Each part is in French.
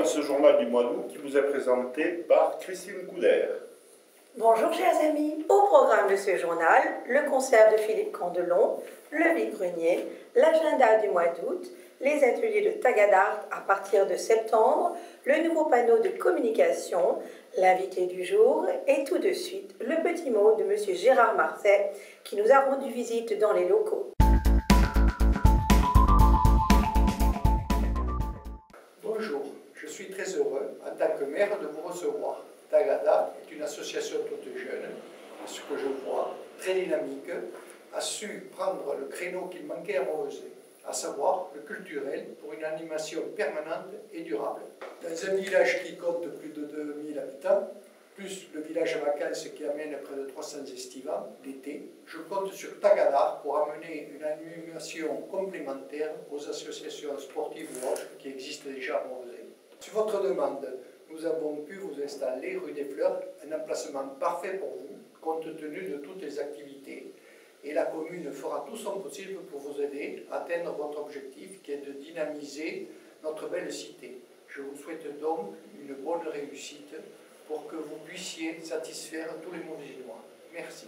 dans ce journal du mois d'août qui vous est présenté par Christine Couder. Bonjour chers amis, au programme de ce journal, le concert de Philippe Candelon, le vide-grenier, l'agenda du mois d'août, les ateliers de Tagadart à partir de septembre, le nouveau panneau de communication, l'invité du jour et tout de suite le petit mot de M. Gérard Marseille qui nous a rendu visite dans les locaux. Bonjour, je suis très heureux en tant que maire de vous recevoir. Tagadart est une association toute jeune, à ce que je vois, très dynamique, a su prendre le créneau qu'il manquait à Mauvesey, à savoir le culturel pour une animation permanente et durable. Dans un village qui compte plus de 2000 habitants, plus le village à vacances qui amène près de 300 estivants l'été, je compte sur Tagadart pour amener une animation complémentaire aux associations sportives ou autres qui existent déjà à Mauvesey. Sur votre demande, nous avons pu vous installer rue des Fleurs, un emplacement parfait pour vous, compte tenu de toutes les activités. Et la commune fera tout son possible pour vous aider à atteindre votre objectif qui est de dynamiser notre belle cité. Je vous souhaite donc une bonne réussite pour que vous puissiez satisfaire tous les Mauvesois. Merci.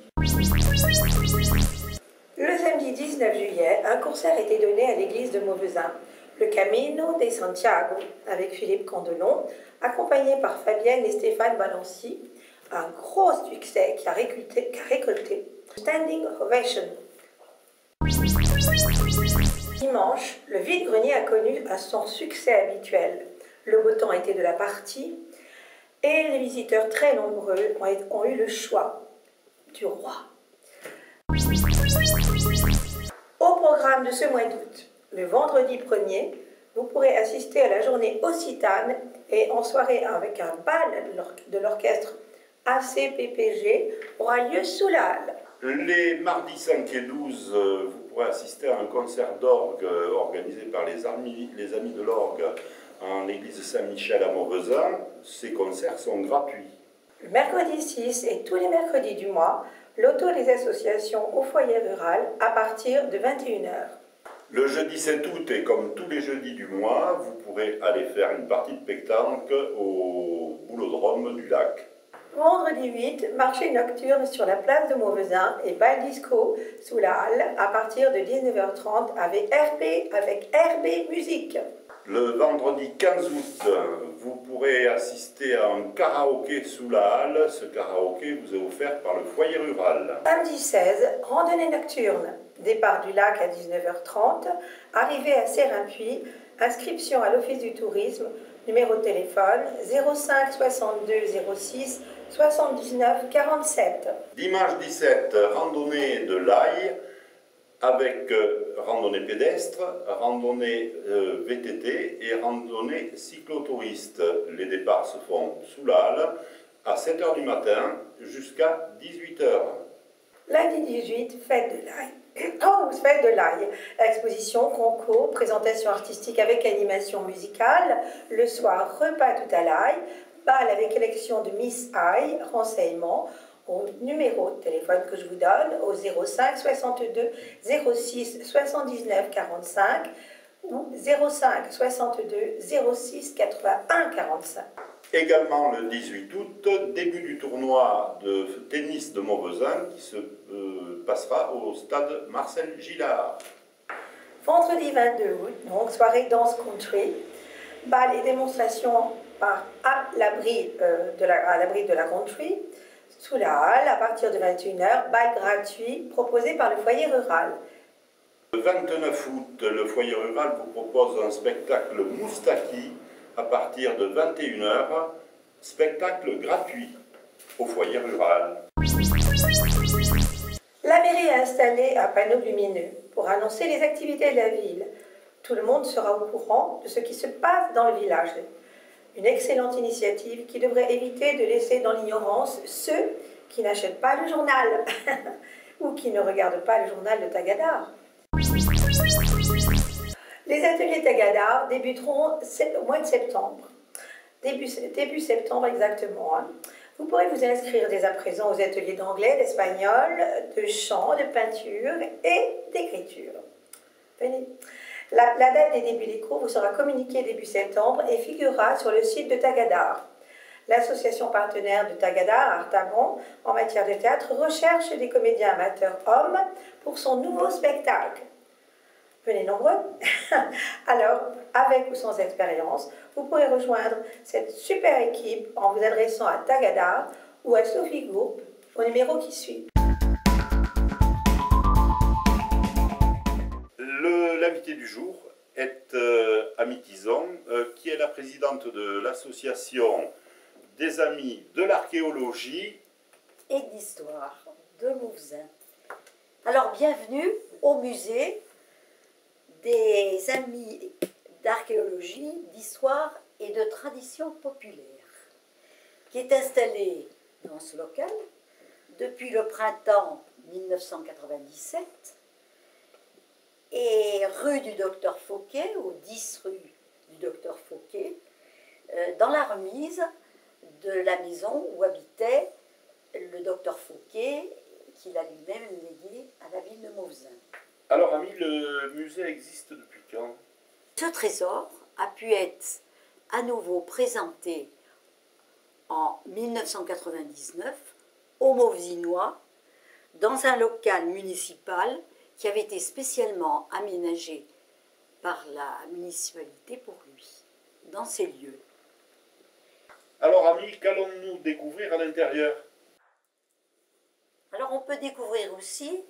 Le samedi 19 juillet, un concert était donné à l'église de Mauvesin, le Camino de Santiago, avec Philippe Candelon, accompagné par Fabienne et Stéphane Balancy, un gros succès qui a récolté Standing Ovation. Dimanche, le vide-grenier a connu son succès habituel. Le beau temps était de la partie et les visiteurs très nombreux ont eu le choix du roi. Au programme de ce mois d'août, le vendredi 1er, vous pourrez assister à la journée occitane et en soirée avec un bal de l'orchestre ACPPG aura lieu sous la halle. Les mardis 5 et 12, vous pourrez assister à un concert d'orgue organisé par les amis de l'orgue en l'église Saint-Michel à Mauvesin. Ces concerts sont gratuits. Le mercredi 6 et tous les mercredis du mois, l'auto des associations au foyer rural à partir de 21 h. Le jeudi 7 août et comme tous les jeudis du mois, vous pourrez aller faire une partie de pétanque au boulodrome du lac. Vendredi 8, marché nocturne sur la place de Mauvesin et bal disco sous la halle à partir de 19 h 30 avec RB Musique. Le vendredi 15 août, vous pourrez assister à un karaoké sous la halle. Ce karaoké vous est offert par le foyer rural. Samedi 16, randonnée nocturne. Départ du lac à 19 h 30, arrivée à Sérumpuy, inscription à l'Office du tourisme, numéro de téléphone 05 62 06 79 47. Dimanche 17, randonnée de l'Aille avec randonnée pédestre, randonnée VTT et randonnée cyclotouriste. Les départs se font sous la halle à 7 h du matin jusqu'à 18 h. Lundi 18, fête de l'ail. Oh, fête de l'ail. Exposition, concours, présentation artistique avec animation musicale. Le soir, repas tout à l'ail. Bal avec élection de Miss Ail. Renseignements au numéro de téléphone que je vous donne au 05 62 06 79 45 ou 05 62 06 81 45. Également le 18 août, début du tournoi de tennis de Mauvesin qui se passera au stade Marcel Gillard. Vendredi 22 août, donc soirée danse country, bal et démonstration à l'abri de la country, sous la halle à partir de 21 h, bal gratuit proposé par le foyer rural. Le 29 août, le foyer rural vous propose un spectacle Moustaki à partir de 21 h, spectacle gratuit au foyer rural. La mairie a installé un panneau lumineux pour annoncer les activités de la ville. Tout le monde sera au courant de ce qui se passe dans le village. Une excellente initiative qui devrait éviter de laisser dans l'ignorance ceux qui n'achètent pas le journal ou qui ne regardent pas le journal de Tagadart. Les ateliers Tagadart débuteront au mois de septembre. Début septembre exactement. Vous pourrez vous inscrire dès à présent aux ateliers d'anglais, d'espagnol, de chant, de peinture et d'écriture. Venez. La date des débuts des cours vous sera communiquée début septembre et figurera sur le site de Tagadar. L'association partenaire de Tagadar, Artaban, en matière de théâtre, recherche des comédiens amateurs hommes pour son nouveau spectacle. Venez nombreux. Alors, avec ou sans expérience, vous pourrez rejoindre cette super équipe en vous adressant à Tagadar ou à Sophie Group au numéro qui suit. L'invité du jour est Ami Tison, qui est la présidente de l'association des Amis de l'Archéologie et d'Histoire de Mouvzin. Alors, bienvenue au musée des Amis d'Archéologie, d'Histoire et de Tradition populaire, qui est installé dans ce local depuis le printemps 1997 et rue du Docteur Fauquet, au 10 rue du Docteur Fauquet, dans la remise de la maison où habitait le Docteur Fauquet, qu'il a lui-même légué à la ville de Mouvzin. Alors, Ami, le musée existe depuis quand? Ce trésor a pu être à nouveau présenté en 1999 aux Mauvzinois dans un local municipal qui avait été spécialement aménagé par la municipalité pour lui, dans ces lieux. Alors, Ami, qu'allons-nous découvrir à l'intérieur? Alors, on peut découvrir aussi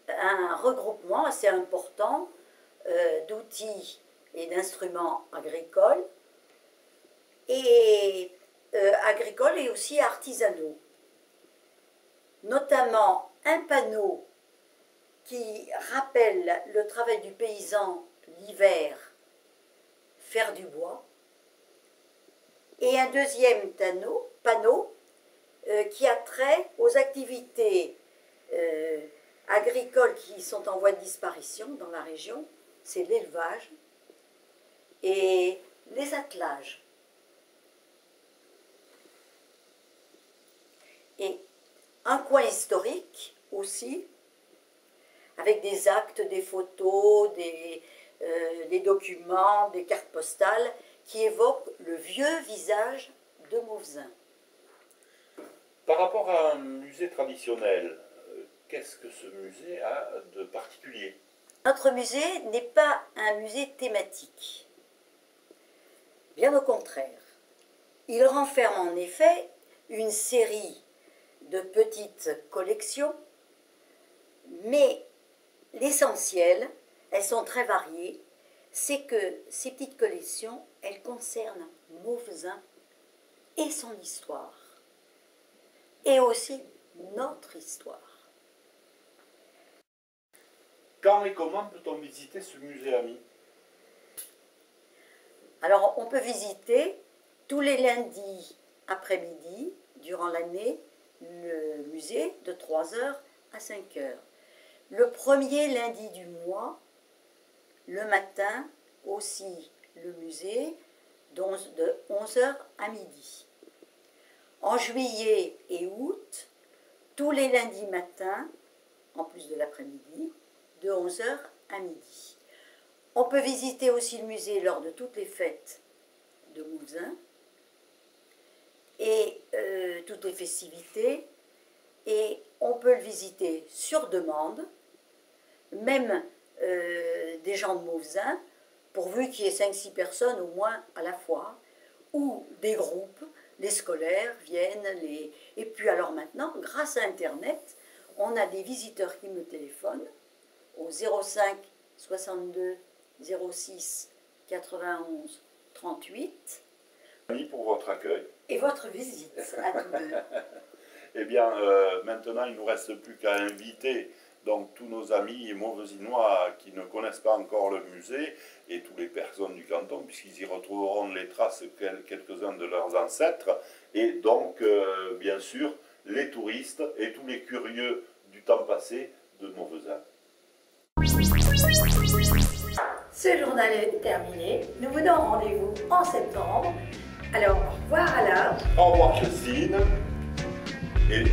un regroupement assez important d'outils et d'instruments agricoles et aussi artisanaux. Notamment un panneau qui rappelle le travail du paysan l'hiver, faire du bois, et un deuxième panneau qui a trait aux activités agricoles qui sont en voie de disparition dans la région, c'est l'élevage et les attelages. Et un coin historique aussi, avec des actes, des photos, des documents, des cartes postales qui évoquent le vieux visage de Mouvzin. Par rapport à un musée traditionnel, qu'est-ce que ce musée a de particulier? Notre musée n'est pas un musée thématique. Bien au contraire. Il renferme en effet une série de petites collections, mais l'essentiel, elles sont très variées, c'est que ces petites collections, elles concernent Mouvzin et son histoire, et aussi notre histoire. Quand et comment peut-on visiter ce musée, Ami? Alors, on peut visiter tous les lundis après-midi, durant l'année, le musée de 3h à 5h. Le premier lundi du mois, le matin, aussi le musée, de 11h à midi. En juillet et août, tous les lundis matins, en plus de l'après-midi, de 11h à midi. On peut visiter aussi le musée lors de toutes les fêtes de Mouvzin et toutes les festivités. Et on peut le visiter sur demande, même des gens de Mouvzin, pourvu qu'il y ait 5-6 personnes au moins à la fois, ou des groupes, les scolaires viennent, et puis alors maintenant, grâce à Internet, on a des visiteurs qui me téléphonent au 05 62 06 91 38. Merci pour votre accueil. Et votre visite à tous deux. Eh bien, maintenant, il ne nous reste plus qu'à inviter donc tous nos amis mauvzinois qui ne connaissent pas encore le musée et toutes les personnes du canton, puisqu'ils y retrouveront les traces quelques-uns de leurs ancêtres, et donc, bien sûr, les touristes et tous les curieux du temps passé de Mauvzin. Ce journal est terminé. Nous vous donnons rendez-vous en septembre. Alors, au revoir Alain. Au revoir Christine. Et